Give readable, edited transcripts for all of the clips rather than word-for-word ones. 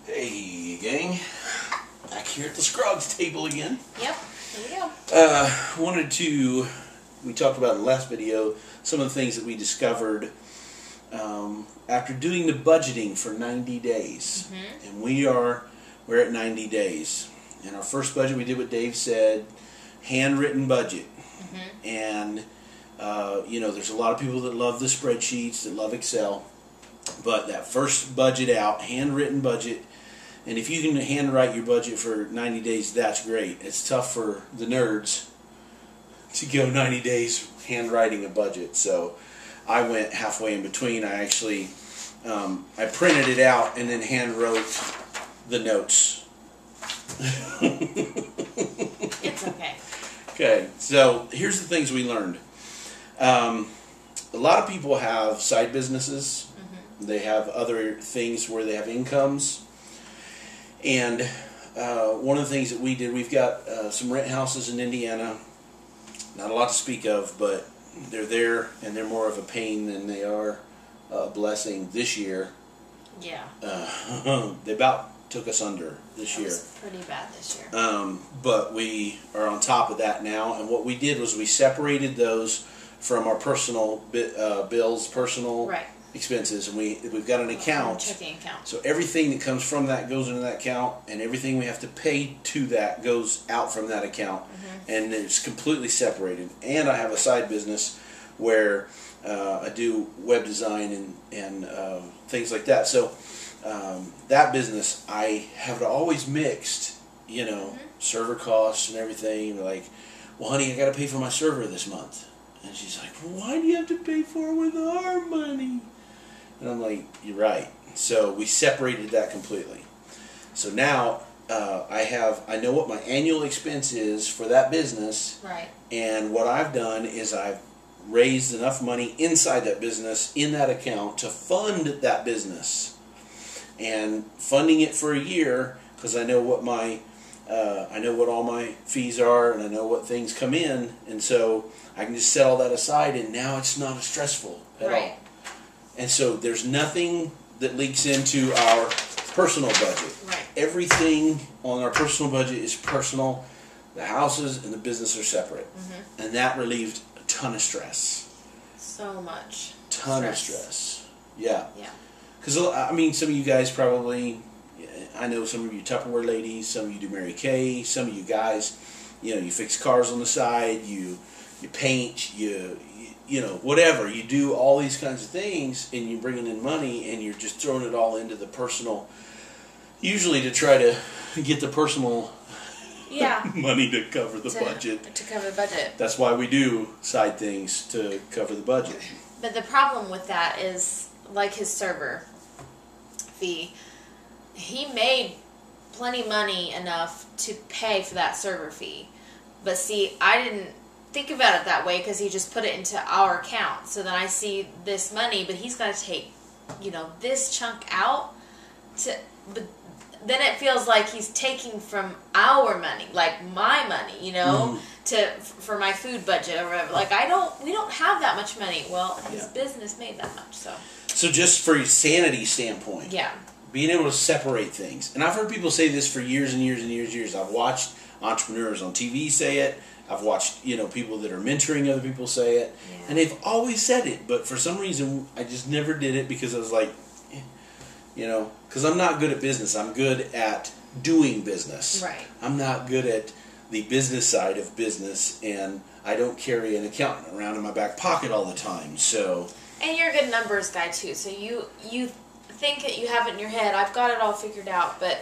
Hey gang, back here at the Scruggs table again. Yep, here we go. We talked about in the last video some of the things that we discovered after doing the budgeting for 90 days. And we're at 90 days. And our first budget we did what Dave said, handwritten budget. And you know, there's a lot of people that love the spreadsheets, that love Excel. But that first budget out, handwritten budget, and if you can handwrite your budget for 90 days, that's great. It's tough for the nerds to go 90 days handwriting a budget. So I went halfway in between. I actually, I printed it out and then hand wrote the notes. It's okay. Okay, so here's the things we learned. A lot of people have side businesses. They have other things where they have incomes. And one of the things that we did, we've got some rent houses in Indiana. Not a lot to speak of, but they're there, and they're more of a pain than they are a blessing this year. Yeah. They about took us under this year. It was pretty bad this year. But we are on top of that now, and what we did was we separated those from our personal bills, personal expenses, and we've got an account. Checking account. So everything that comes from that goes into that account, and everything we have to pay to that goes out from that account, and it's completely separated. And I have a side business where I do web design and things like that. So that business I have always mixed, you know, server costs and everything. Like, well, honey, I got to pay for my server this month. And she's like, well, why do you have to pay for it with our money? And I'm like, you're right. So we separated that completely. So now I know what my annual expense is for that business. Right. And what I've done is I've raised enough money inside that business in that account to fund that business. And funding it for a year, because I know what I know what all my fees are, and I know what things come in, and so I can just set all that aside, and now it's not as stressful at all. And so there's nothing that leaks into our personal budget. Everything on our personal budget is personal. The houses and the business are separate. And that relieved a ton of stress. So much. Ton of stress. Yeah. Yeah. Because, I mean, some of you guys probably, I know some of you Tupperware ladies, some of you do Mary Kay, some of you guys, you know, you fix cars on the side, you paint, you know, whatever. You do all these kinds of things, and you're bringing in money, and you're just throwing it all into the personal, usually to try to get the personal money to cover the budget. To cover the budget. That's why we do side things, to cover the budget. But the problem with that is, like his server fee, he made plenty money enough to pay for that server fee. But see, I didn't think about it that way because he just put it into our account. So then I see this money, but he's got to take, you know, this chunk out but then it feels like he's taking from our money, like my money, you know, for my food budget or whatever. Like we don't have that much money. Well, his business made that much, so just for a sanity standpoint. Yeah. Being able to separate things. And I've heard people say this for years and years and years and years. I've watched entrepreneurs on TV say it. I've watched, you know, people that are mentoring other people say it. Yeah. And they've always said it. But for some reason, I just never did it because I was like, you know, because I'm not good at business. I'm good at doing business. Right. I'm not good at the business side of business. And I don't carry an accountant around in my back pocket all the time. So. And you're a good numbers guy, too. So you think that you have it in your head, I've got it all figured out, but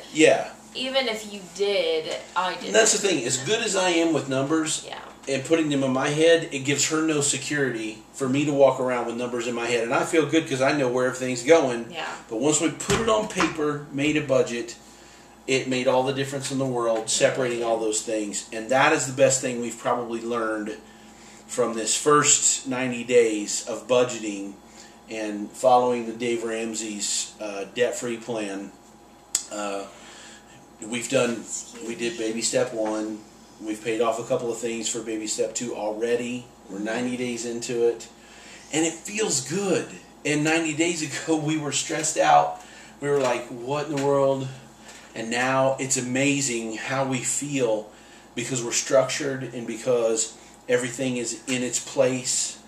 even if you did, I didn't. And that's the thing, as good as I am with numbers and putting them in my head, it gives her no security for me to walk around with numbers in my head. And I feel good because I know where everything's going. But once we put it on paper, made a budget, it made all the difference in the world, separating all those things. And that is the best thing we've probably learned from this first 90 days of budgeting and following the Dave Ramsey's debt-free plan. We did baby step 1. We've paid off a couple of things for baby step 2 already. We're 90 days into it. And it feels good. And 90 days ago, we were stressed out. We were like, what in the world? And now it's amazing how we feel because we're structured and because everything is in its place.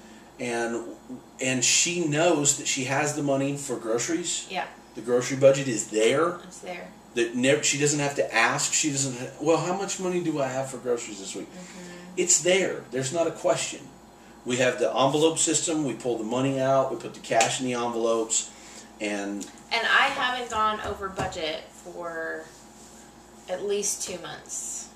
And she knows that she has the money for groceries. Yeah. The grocery budget is there. It's there. That she doesn't have to ask. She doesn't. Well, how much money do I have for groceries this week? It's there. There's not a question. We have the envelope system. We pull the money out. We put the cash in the envelopes, and I haven't gone over budget for at least 2 months.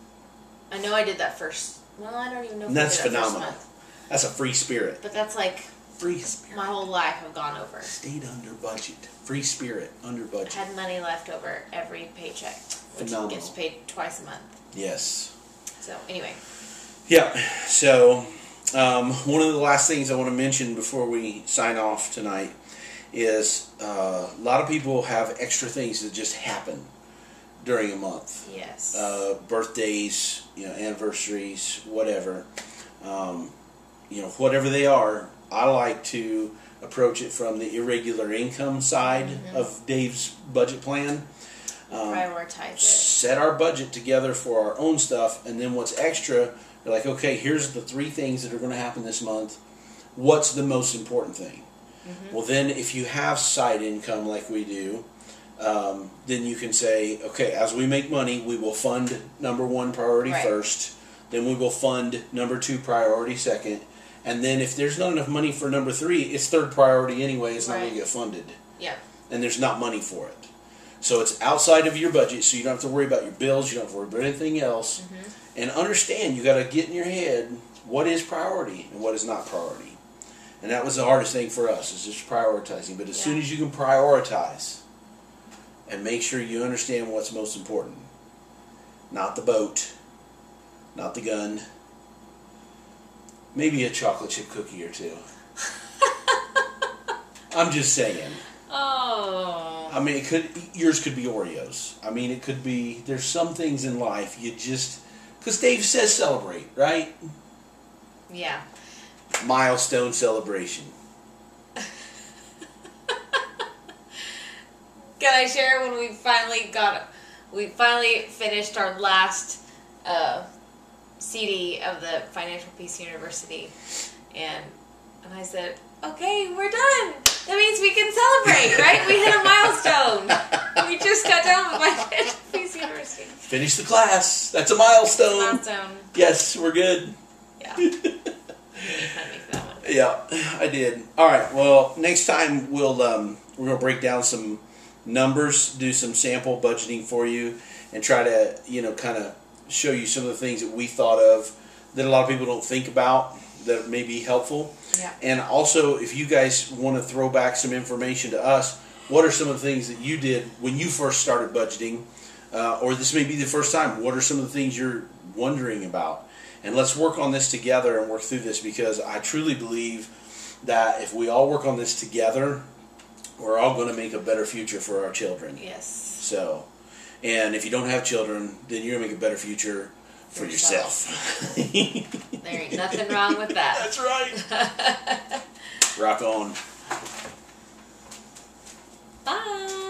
I know I did that first. Well, I don't even know if that's I did that phenomenal. first month. That's a free spirit. But that's like free spirit. My whole life I've gone over. Stayed under budget. Free spirit, under budget. Had money left over every paycheck, which phenomenal. gets paid twice a month. Yes. So anyway. Yeah. So one of the last things I want to mention before we sign off tonight is a lot of people have extra things that just happen during a month. Yes. Birthdays, anniversaries, whatever. Whatever they are, I like to approach it from the irregular income side of Dave's budget plan. Prioritize it. Set our budget together for our own stuff, and then what's extra, you're like, okay, here's the 3 things that are going to happen this month. What's the most important thing? Well, then if you have side income like we do, then you can say, okay, as we make money, we will fund number 1 priority first, then we will fund number 2 priority second, and then if there's not enough money for number 3, it's 3rd priority anyway, it's not going to get funded. Yeah. And there's not money for it. So it's outside of your budget, so you don't have to worry about your bills, you don't have to worry about anything else. And understand, you got to get in your head what is priority and what is not priority. And that was the hardest thing for us, is just prioritizing. But as soon as you can prioritize and make sure you understand what's most important, not the boat, not the gun, maybe a chocolate chip cookie or 2. I'm just saying. Oh. I mean, yours could be Oreos. I mean, it could be, there's some things in life you just, because Dave says celebrate, right? Yeah. Milestone celebration. Can I share when we finally finished our last CD of the Financial Peace University, and I said, okay, we're done. That means we can celebrate, right? We hit a milestone. We just got done with Financial Peace University. Finish the class. That's a milestone. It's a milestone. Yes, we're good. Yeah. You made fun of me for that one. Yeah, I did. All right. Well, next time we're gonna break down some numbers, do some sample budgeting for you, and try to kind of show you some of the things that we thought of that a lot of people don't think about that may be helpful. Yeah. And also, if you guys want to throw back some information to us, what are some of the things that you did when you first started budgeting, or this may be the first time? What are some of the things you're wondering about? And let's work on this together and work through this, because I truly believe that if we all work on this together, we're all going to make a better future for our children. Yes. So, and if you don't have children, then you're going to make a better future for yourself. There ain't nothing wrong with that. That's right. Rock on. Bye.